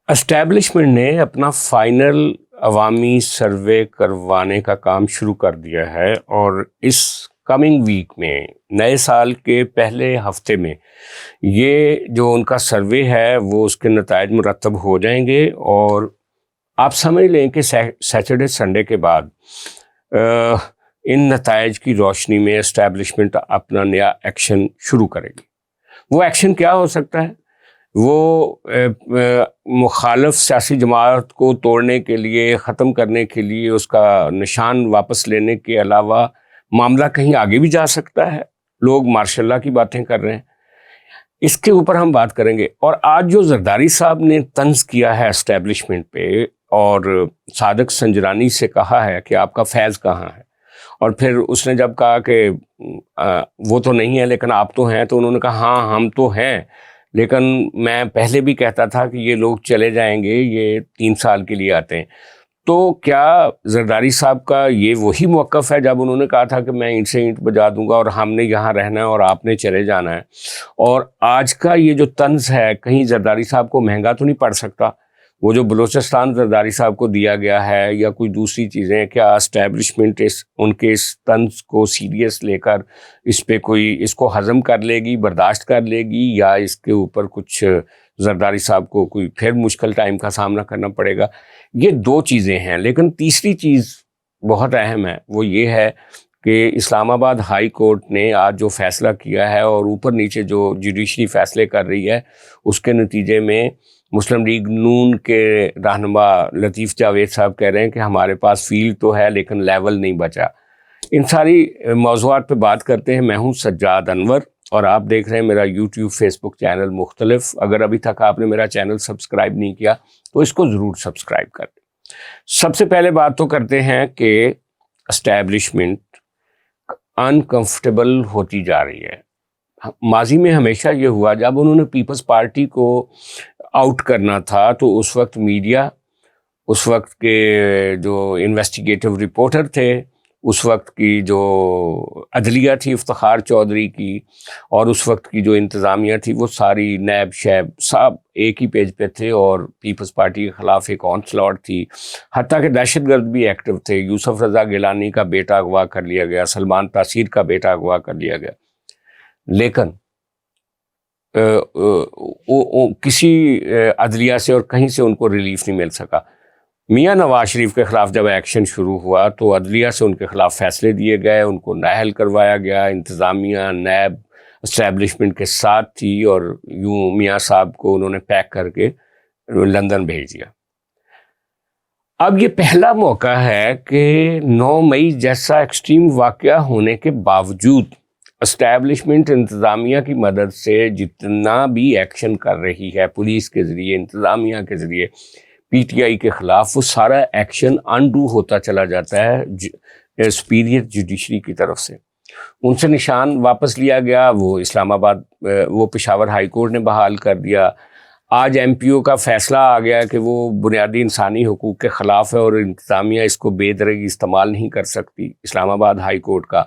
Establishment نے اپنا final عوامی سروے کروانے کا کام شروع کر دیا ہے اور اس کمنگ ویک میں نئے سال کے پہلے ہفتے میں یہ جو ان کا سروے ہے وہ اس کے نتائج مرتب ہو جائیں گے، اور آپ سمجھ لیں کہ سیٹرڈے سنڈے کے بعد ان نتائج کی روشنی میں اسٹیبلشمنٹ اپنا نیا ایکشن شروع کرے گی۔ وہ ایکشن کیا ہو سکتا ہے؟ وہ مخالف سیاسی جماعت کو توڑنے کے لیے، ختم کرنے کے لیے، اس کا نشان واپس لینے کے علاوہ معاملہ کہیں آگے بھی جا سکتا ہے۔ لوگ ماشاء اللہ کی باتیں کر رہے ہیں، اس کے اوپر ہم بات کریں گے۔ اور آج جو زرداری صاحب نے طنز کیا ہے اسٹیبلشمنٹ پہ اور صادق سنجرانی سے کہا ہے کہ آپ کا فیض کہاں ہے، اور پھر اس نے جب کہا کہ وہ تو نہیں ہے لیکن آپ تو ہیں، تو انہوں نے کہا ہاں ہم تو ہیں، لیکن میں پہلے بھی کہتا تھا کہ یہ لوگ چلے جائیں گے، یہ 3 سال کے لیے آتے ہیں۔ تو کیا زرداری صاحب کا یہ وہی موقف ہے جب انہوں نے کہا تھا کہ میں اینٹ سے اینٹ بجا دوں گا اور ہم نے یہاں رہنا ہے اور آپ نے چلے جانا ہے؟ اور آج کا یہ جو طنز ہے کہیں زرداری صاحب کو مہنگا تو نہیں پڑ سکتا؟ وہ جو بلوچستان زرداری صاحب کو دیا گیا ہے یا کوئی دوسری چیزیں، کیا اسٹیبلشمنٹ ان کے اس طنز کو سیریس لے کر اس پہ اس کو ہضم کر لے گی، برداشت کر لے گی، یا اس کے اوپر کچھ زرداری صاحب کو کوئی پھر مشکل ٹائم کا سامنا کرنا پڑے گا؟ یہ 2 چیزیں ہیں، لیکن تیسری چیز بہت اہم ہے، وہ یہ ہے کہ اسلام آباد ہائی کورٹ نے آج جو فیصلہ کیا ہے اور اوپر نیچے جو جوڈیشری فیصلے کر رہی ہے، اس کے نتیجے میں مسلم لیگ نون کے رہنما لطیف جاوید صاحب کہہ رہے ہیں کہ ہمارے پاس فیلڈ تو ہے لیکن لیول نہیں بچا۔ ان ساری موضوعات پہ بات کرتے ہیں۔ میں ہوں سجاد انور اور آپ دیکھ رہے ہیں میرا یوٹیوب، فیس بک چینل مختلف۔ اگر ابھی تک آپ نے میرا چینل سبسکرائب نہیں کیا تو اس کو ضرور سبسکرائب کر دیں۔ سب سے پہلے بات تو کرتے ہیں کہ اسٹیبلشمنٹ انکمفرٹیبل ہوتی جا رہی ہے۔ ماضی میں ہمیشہ یہ ہوا، جب انہوں نے پیپلز پارٹی کو آؤٹ کرنا تھا تو اس وقت میڈیا، اس وقت کے جو انویسٹیگیٹو رپورٹر تھے، اس وقت کی جو عدلیہ تھی افتخار چودھری کی، اور اس وقت کی جو انتظامیہ تھی، وہ ساری نیب شیب سب ایک ہی پیج پہ تھے اور پیپلز پارٹی کے خلاف ایک آنسلاٹ تھی۔ حتیٰ کہ دہشت گرد بھی ایکٹیو تھے۔ یوسف رضا گیلانی کا بیٹا اغوا کر لیا گیا، سلمان تاثیر کا بیٹا اغوا کر لیا گیا، لیکن کسی عدلیہ سے اور کہیں سے ان کو ریلیف نہیں مل سکا۔ میاں نواز شریف کے خلاف جب ایکشن شروع ہوا تو عدلیہ سے ان کے خلاف فیصلے دیے گئے، ان کو نااہل کروایا گیا۔ انتظامیہ نیب اسٹیبلشمنٹ کے ساتھ تھی اور یوں میاں صاحب کو انہوں نے پیک کر کے لندن بھیج دیا۔ اب یہ پہلا موقع ہے کہ 9 مئی جیسا ایکسٹریم واقعہ ہونے کے باوجود اسٹیبلشمنٹ انتظامیہ کی مدد سے جتنا بھی ایکشن کر رہی ہے، پولیس کے ذریعے، انتظامیہ کے ذریعے، پی ٹی آئی کے خلاف، وہ سارا ایکشن انڈو ہوتا چلا جاتا ہے سپیریئر جوڈیشری کی طرف سے۔ ان سے نشان واپس لیا گیا، وہ اسلام آباد، وہ پشاور ہائی کورٹ نے بحال کر دیا۔ آج ایم پی او کا فیصلہ آ گیا کہ وہ بنیادی انسانی حقوق کے خلاف ہے اور انتظامیہ اس کو بے درگی استعمال نہیں کر سکتی، اسلام آباد ہائی کورٹ کا۔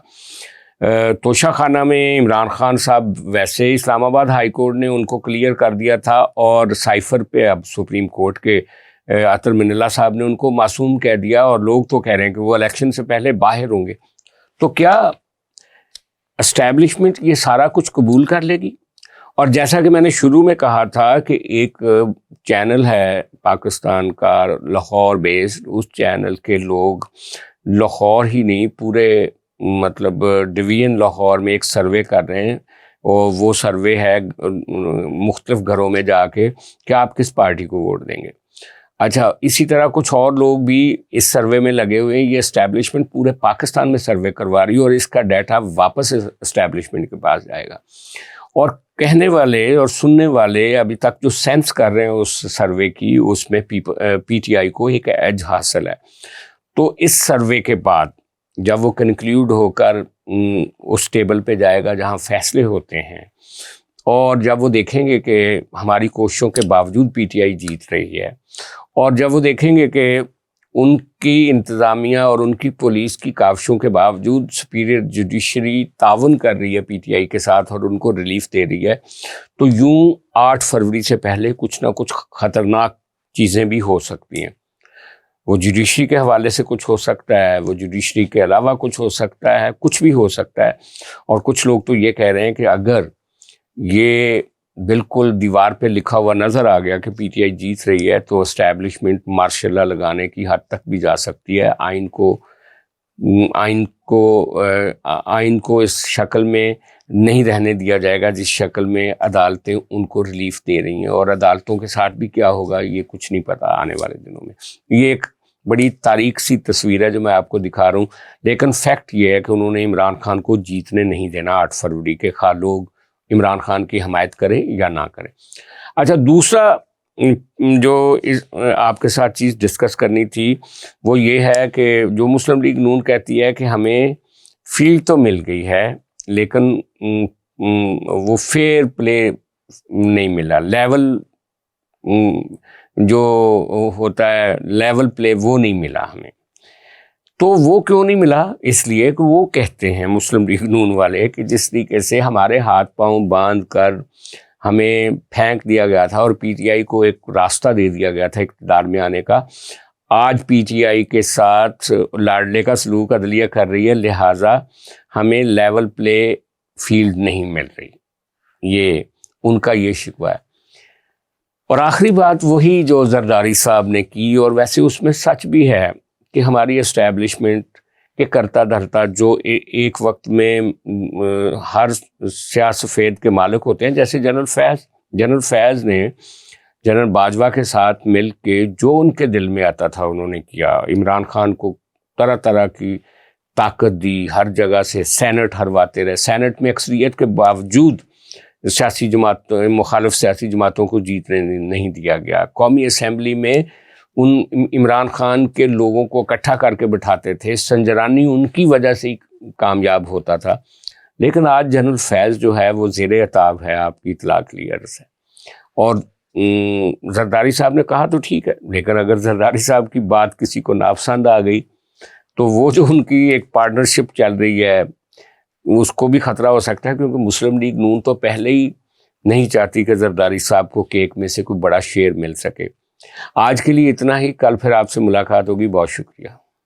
توشہ خانہ میں عمران خان صاحب، ویسے اسلام آباد ہائی کورٹ نے ان کو کلیئر کر دیا تھا، اور سائفر پہ اب سپریم کورٹ کے عطر من اللہ صاحب نے ان کو معصوم کہہ دیا، اور لوگ تو کہہ رہے ہیں کہ وہ الیکشن سے پہلے باہر ہوں گے۔ تو کیا اسٹیبلشمنٹ یہ سارا کچھ قبول کر لے گی؟ اور جیسا کہ میں نے شروع میں کہا تھا کہ ایک چینل ہے پاکستان کا لاہور بیسڈ، اس چینل کے لوگ لاہور ہی نہیں، پورے مطلب ڈویژن لاہور میں ایک سروے کر رہے ہیں، اور وہ سروے ہے مختلف گھروں میں جا کے کہ آپ کس پارٹی کو ووٹ دیں گے۔ اچھا، اسی طرح کچھ اور لوگ بھی اس سروے میں لگے ہوئے ہیں۔ یہ اسٹیبلشمنٹ پورے پاکستان میں سروے کروا رہی ہے اور اس کا ڈیٹا واپس اسٹیبلشمنٹ کے پاس جائے گا، اور کہنے والے اور سننے والے ابھی تک جو سینس کر رہے ہیں اس سروے کی، اس میں پی ٹی آئی کو ایک ایج حاصل ہے۔ تو اس سروے کے بعد جب وہ کنکلیوڈ ہو کر اس ٹیبل پہ جائے گا جہاں فیصلے ہوتے ہیں، اور جب وہ دیکھیں گے کہ ہماری کوششوں کے باوجود پی ٹی آئی جیت رہی ہے، اور جب وہ دیکھیں گے کہ ان کی انتظامیہ اور ان کی پولیس کی کاوشوں کے باوجود سپیریئر جوڈیشری تعاون کر رہی ہے پی ٹی آئی کے ساتھ اور ان کو ریلیف دے رہی ہے، تو یوں 8 فروری سے پہلے کچھ نہ کچھ خطرناک چیزیں بھی ہو سکتی ہیں. وہ جوڈیشری کے حوالے سے کچھ ہو سکتا ہے, وہ جوڈیشری کے علاوہ کچھ ہو سکتا ہے, کچھ بھی ہو سکتا ہے. اور کچھ لوگ تو یہ کہہ رہے ہیں کہ اگر یہ بالکل دیوار پہ لکھا ہوا نظر آ گیا کہ پی ٹی آئی جیت رہی ہے تو اسٹیبلشمنٹ مارشل لا لگانے کی حد تک بھی جا سکتی ہے. آئین کو اس شکل میں نہیں رہنے دیا جائے گا جس شکل میں عدالتیں ان کو ریلیف دے رہی ہیں, اور عدالتوں کے ساتھ بھی کیا ہوگا یہ کچھ نہیں پتا آنے والے دنوں میں. یہ ایک بڑی تاریک سی تصویر ہے جو میں آپ کو دکھا رہا ہوں, لیکن فیکٹ یہ ہے کہ انہوں نے عمران خان کو جیتنے نہیں دینا 8 فروری کے, خواہ لوگ عمران خان کی حمایت کریں یا نہ کریں. اچھا, دوسرا جو آپ کے ساتھ چیز ڈسکس کرنی تھی وہ یہ ہے کہ جو مسلم لیگ نون کہتی ہے کہ ہمیں فیلڈ تو مل گئی ہے لیکن وہ فیئر پلے نہیں ملا, لیول جو ہوتا ہے لیول پلے وہ نہیں ملا ہمیں. تو وہ کیوں نہیں ملا؟ اس لیے کہ وہ کہتے ہیں مسلم لیگ نون والے کہ جس طریقے سے ہمارے ہاتھ پاؤں باندھ کر ہمیں پھینک دیا گیا تھا اور پی ٹی آئی کو ایک راستہ دے دیا گیا تھا اقتدار میں آنے کا, آج پی ٹی آئی کے ساتھ لاڈلے کا سلوک عدلیہ کر رہی ہے, لہٰذا ہمیں لیول پلے فیلڈ نہیں مل رہی. یہ ان کا یہ شکوہ ہے. اور آخری بات وہی جو زرداری صاحب نے کی, اور ویسے اس میں سچ بھی ہے کہ ہماری اسٹیبلشمنٹ کے کرتا دھرتا جو ایک وقت میں ہر سیاہ سفید کے مالک ہوتے ہیں, جیسے جنرل فیض نے جنرل باجوہ کے ساتھ مل کے جو ان کے دل میں آتا تھا انہوں نے کیا. عمران خان کو طرح طرح کی طاقت دی, ہر جگہ سے سینٹ ہرواتے رہے, سینٹ میں اکثریت کے باوجود مخالف سیاسی جماعتوں کو جیتنے نہیں دیا گیا. قومی اسمبلی میں ان عمران خان کے لوگوں کو اکٹھا کر کے بٹھاتے تھے, سنجرانی ان کی وجہ سے ہی کامیاب ہوتا تھا. لیکن آج جنرل فیض جو ہے وہ زیر عتاب ہے آپ کی اطلاع کی عرض ہے. اور زرداری صاحب نے کہا تو ٹھیک ہے, لیکن اگر زرداری صاحب کی بات کسی کو ناپسند آ گئی تو وہ جو ان کی ایک پارٹنرشپ چل رہی ہے اس کو بھی خطرہ ہو سکتا ہے, کیونکہ مسلم لیگ نون تو پہلے ہی نہیں چاہتی کہ زرداری صاحب کو کیک میں سے کوئی بڑا شیئر مل سکے. آج کے لیے اتنا ہی, کل پھر آپ سے ملاقات ہوگی. بہت شکریہ.